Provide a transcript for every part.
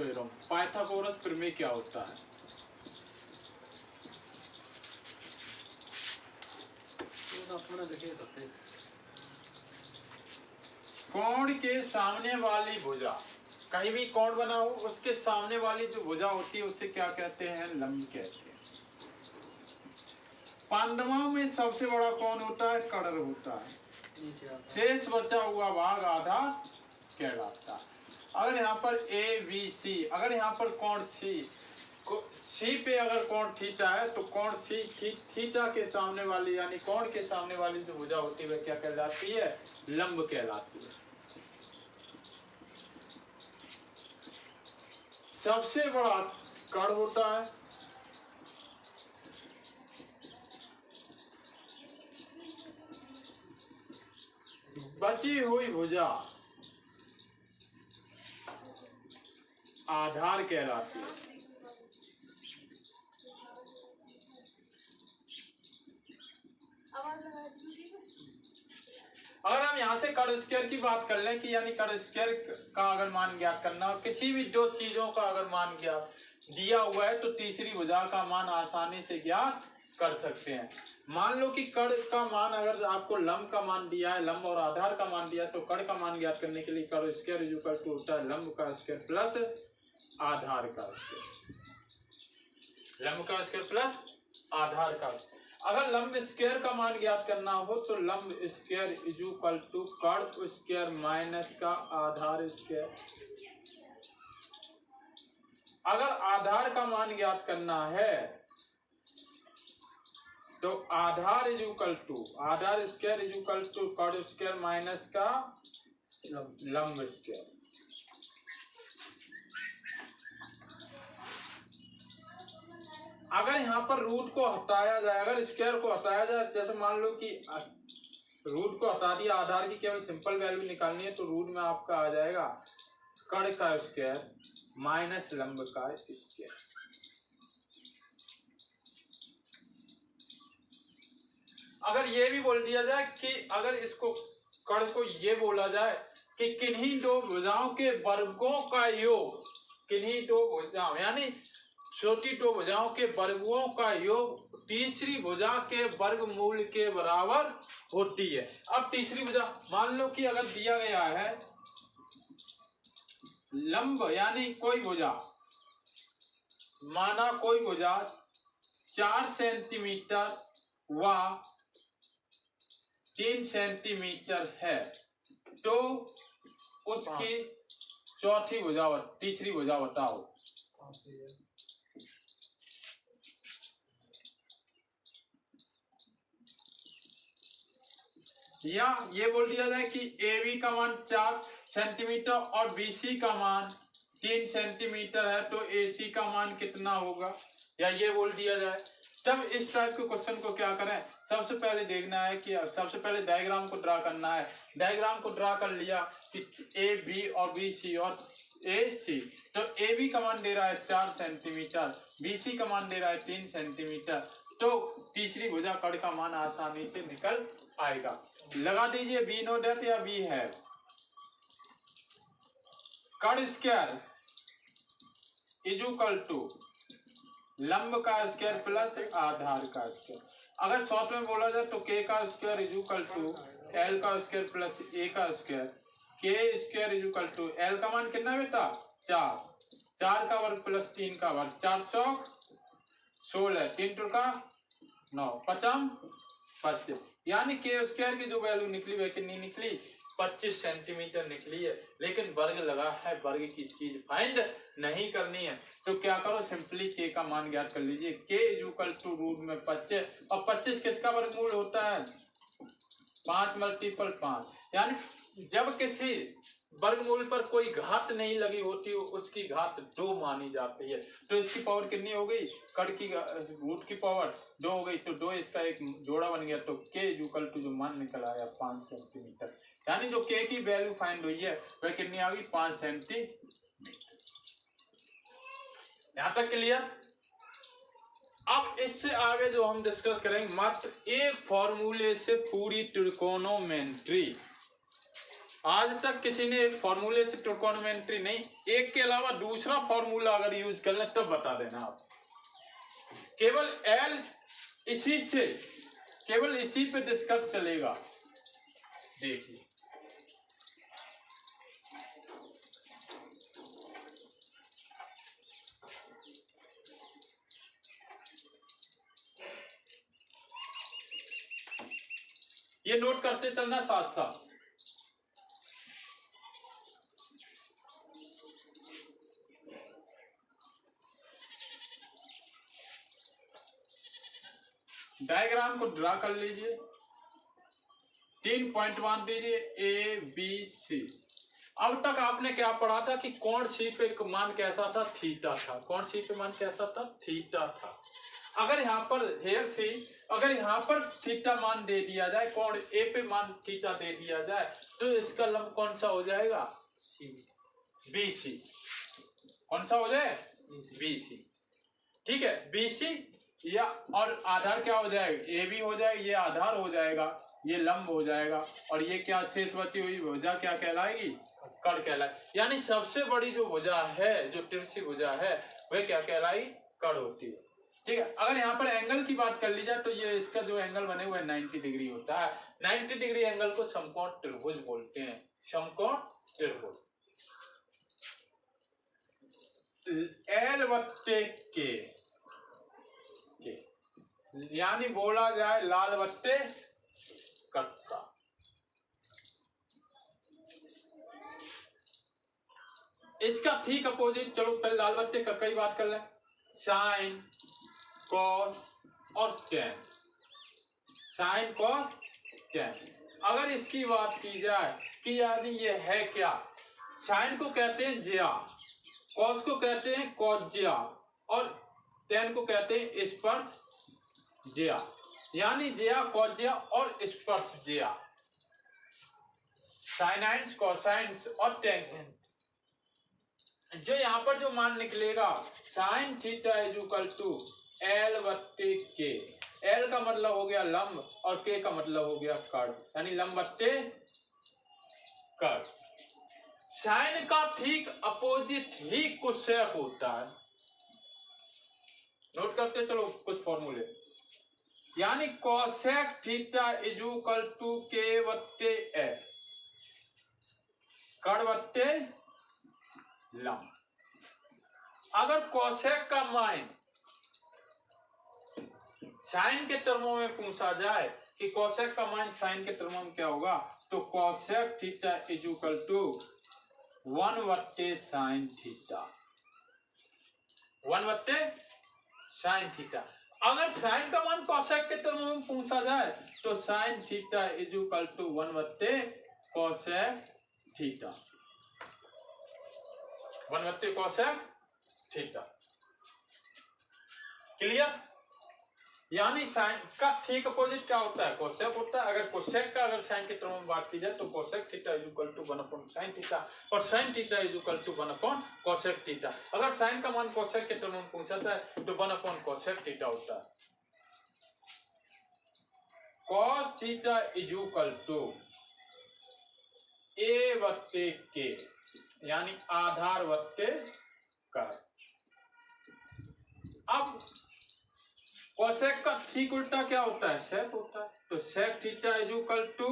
Theorem. Pythagoras प्रमेय क्या होता है? कोण के सामने वाली भुजा, कहीं भी कोण बना हो उसके सामने वाली जो भुजा होती है उसे क्या कहते हैं? लंब कहते हैं। पांडवों में सबसे बड़ा कौन होता है? कर्ण होता है। शेष बचा हुआ भाग आधा कहलाता है। अगर यहाँ पर ए बी सी, अगर यहाँ पर कोण सी पे अगर कोण थीटा है तो कोण सी थीटा के सामने वाली यानी कोण के सामने वाली जो भुजा होती है वह क्या कहलाती है? लंब कहलाती है। सबसे बड़ा कर्ण होता है, बची हुई भुजा आधार कहलाती है। अगर हम यहाँ से कर्ण स्क्वायर की बात कर लें कि यानी कर्ण स्क्वायर का अगर मान ज्ञात करना और किसी भी दो चीजों का अगर मान ज्ञात दिया हुआ है तो तीसरी भुजा का मान आसानी से ज्ञात कर सकते हैं। मान लो कि कर्ण का मान अगर आपको लंब का मान दिया है, लंब और आधार का मान दिया है, तो कर्ण का मान ज्ञात करने के लिए कर्ण स्क्वायर इक्वल टू होता है लंब का स्क्वायर प्लस आधार का स्क्वायर, लंब का स्क्वायर प्लस आधार का। अगर लंब स्क्वायर का मान ज्ञात करना हो तो लंब स्क्वायर इक्वल टू कर्ण स्क्वायर माइनस का आधार स्क्वायर। अगर आधार का मान ज्ञात करना है तो आधार इक्वल टू आधार स्क्वायर इक्वल टू कर्ण स्क्वायर माइनस का लंब स्क्वायर। अगर यहाँ पर रूट को हटाया जाए, अगर स्क्वायर को हटाया जाए, जैसे मान लो कि रूट को हटा दिया, आधार की केवल सिंपल वैल्यू निकालनी है तो रूट में आपका आ जाएगा कर्ण का स्क्वायर माइनस लंब का स्क्वायर। अगर ये भी बोल दिया जाए कि अगर इसको कर्ण को ये बोला जाए कि किन्हीं दो भुजाओं के वर्गों का योग, किन्हीं दो भुजाओं यानी छोटी दो भुजाओं के वर्गों का योग तीसरी भुजा के वर्गमूल के बराबर होती है। अब तीसरी भुजा मान लो कि अगर दिया गया है लंब यानी कोई भुजा, माना कोई भुजा 4 सेंटीमीटर व 3 सेंटीमीटर है तो उसकी चौथी भुजा तीसरी भुजा बताओ। या ये बोल दिया जाए कि ए बी का मान 4 सेंटीमीटर और बी सी का मान 3 सेंटीमीटर है तो ए सी का मान कितना होगा, या ये बोल दिया जाए। तब इस टाइप के क्वेश्चन को क्या करें, सबसे पहले देखना है कि सबसे पहले डायग्राम को ड्रा करना है। डायग्राम को ड्रा कर लिया कि ए बी और बी सी और ए सी, तो ए बी का मान दे रहा है 4 सेंटीमीटर, बी सी का मान दे रहा है 3 सेंटीमीटर, तो तीसरी भुजा कर्ण का मान आसानी से निकल आएगा। लगा दीजिए बी नो डेट या बी है। कर्ण स्क्वायर इक्वल टू लंब का स्क्वायर प्लस आधार का स्क्वायर। अगर शॉर्ट में बोला जाए तो के का स्क्वायर इक्वल टू एल का स्क्वायर प्लस ए का स्क्वायर। के स्क्वायर इक्वल टू एल का मान कितना बेटा 4, 4 का वर्ग प्लस 3 का वर्ग 416, 3 टू का 9, 5 25, यानी के स्क्वायर की जो वैल्यू निकली वह कितनी निकली 25 सेंटीमीटर निकली है। लेकिन वर्ग लगा है, वर्ग की चीज फाइंड नहीं करनी है तो क्या करो सिंपली के का मान ज्ञात कर लीजिए। के इक्वल टू रूट में 25 और 25 किसका वर्गमूल होता है 5 मल्टीपल 5, यानी जब किसी वर्गमूल पर कोई घात नहीं लगी होती उसकी घात 2 मानी जाती है। तो इसकी पावर कितनी हो गई, कर्ण की रूट की पावर 2 हो गई, तो 2 इसका एक जोड़ा बन गया। तो के इक्वल टू जो मान निकल आया 5 सेंटीमीटर, यानी जो के की वैल्यू फाइंड हुई है वह कितनी आ गई 5 सेंटीमीटर। यहां तक क्लियर। अब इससे आगे जो हम डिस्कस करेंगे मात्र एक फॉर्मूले से पूरी त्रिकोणोमेट्री आज तक किसी ने एक फॉर्मूले से ट्रिगोनोमेट्री नहीं, एक के अलावा दूसरा फॉर्मूला अगर यूज कर ले तब बता देना आप। केवल एल इसी पे डिस्कस चलेगा। देखिए ये नोट करते चलना साथ साथ। डायग्राम को ड्रा कर लीजिए, 3 पॉइंट मान दीजिए ए बी सी। अब तक आपने क्या पढ़ा था कि कोण सी पे मान कैसा था, थीटा था। कोण सी पे मान कैसा था, थीटा था। अगर यहाँ पर हेयर सी, अगर यहाँ पर थीटा मान दे दिया जाए, कोण ए पे मान थीटा दे दिया जाए, तो इसका लंब कौन सा हो जाएगा, बी सी। कौन सा हो जाए, बी सी। ठीक है, बी सी या और आधार क्या हो जाएगा, ए बी हो जाएगा, ये आधार हो जाएगा, ये लंब हो जाएगा, और ये क्या शेष बची हुई भुजा क्या कहलाएगी, कर्ण कहलाएगी। यानी सबसे बड़ी जो भुजा है, जो तिरछी भुजा है, वह क्या कहलाई, कर्ण होती है। ठीक है, अगर यहाँ पर एंगल की बात कर ली जाए तो ये इसका जो एंगल बने हुए 90 डिग्री होता है। 90 डिग्री एंगल को समकोण त्रिभुज बोलते हैं, समकोण त्रिभुज। एल बट्टे के, यानी बोला जाए लाल बट्टे कक्का। इसका ठीक अपोजिट, चलो पहले लाल बट्टे कक्का की बात कर लें। साइन, कॉस और टेन। Sine, cos, tan. अगर इसकी बात की जाए कि यानी ये है क्या, साइन को कहते हैं ज्या, कॉस को कहते हैं कॉज्या, और टेन को कहते हैं स्पर्श ज्या। यानी ज्या, कॉज्या और स्पर्श ज्या, साइनाइंस, कोसाइंस और टेंजेंट। जो यहाँ पर जो मान निकलेगा, sine theta is equal to L बट्टे के। एल का मतलब हो गया लंब और के का मतलब हो गया कर्ण, यानी लंब बट्टे कर्ण। साइन का ठीक अपोजिट ही कोसेक होता है। नोट करते चलो कुछ फॉर्मूले। यानी cosec theta is equal to K बट्टे एल, कर्ण बट्टे लंब। अगर कोसेक का मान साइन के टर्मों में पूछा जाए कि कोसेक का मान साइन के टर्मों में क्या होगा, तो cosec theta is equal to 1 बट्टे साइन थीटा, 1 बट्टे साइन थीटा। अगर साइन का मान कोसेक के टर्मों में पूछा जाए तो sine theta is equal to 1 बट्टे कोसेक थीटा, 1 बट्टे कोसेक थीटा। क्लियर? यानी साइन का ठीक अपोजिट क्या होता है, कोसेक होता है। अगर कोसेक का अगर साइन के टर्म में बात की जाए तो cosec theta is equal to 1 upon sine theta, और sine theta is equal to 1 upon cosec theta. अगर साइन का मान कोसेक के टर्म में पूछा जाए तो 1 अपॉन कोसेक थीटा होता है। Cos theta is equal to a बट्टे के, यानी आधार बट्टे कर्ण। अब कोसेक का ठीक उल्टा क्या होता है, सेक होता है। तो sec theta is equal to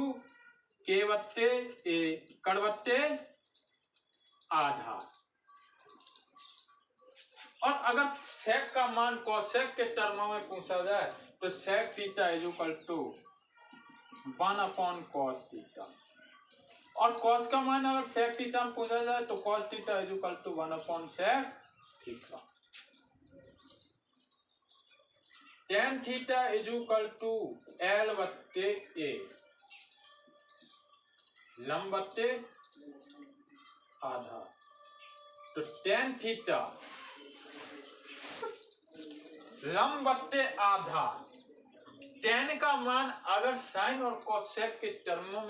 K बट्टे ए, कर्ण बट्टे आधार। और अगर सेक का मान कोसेक के टर्मों में पूछा जाए तो sec theta is equal to 1 upon cos theta, और कॉस का मान अगर सेक थीटा में पूछा जाए तो cos theta is equal to 1 upon sec theta. Tan theta is equal to L बट्टे ए, लंब बट्टे आधार। तो टेन थीटा लंब बट्टे आधार, टेन का मान अगर साइन और कोसेक के टर्मों में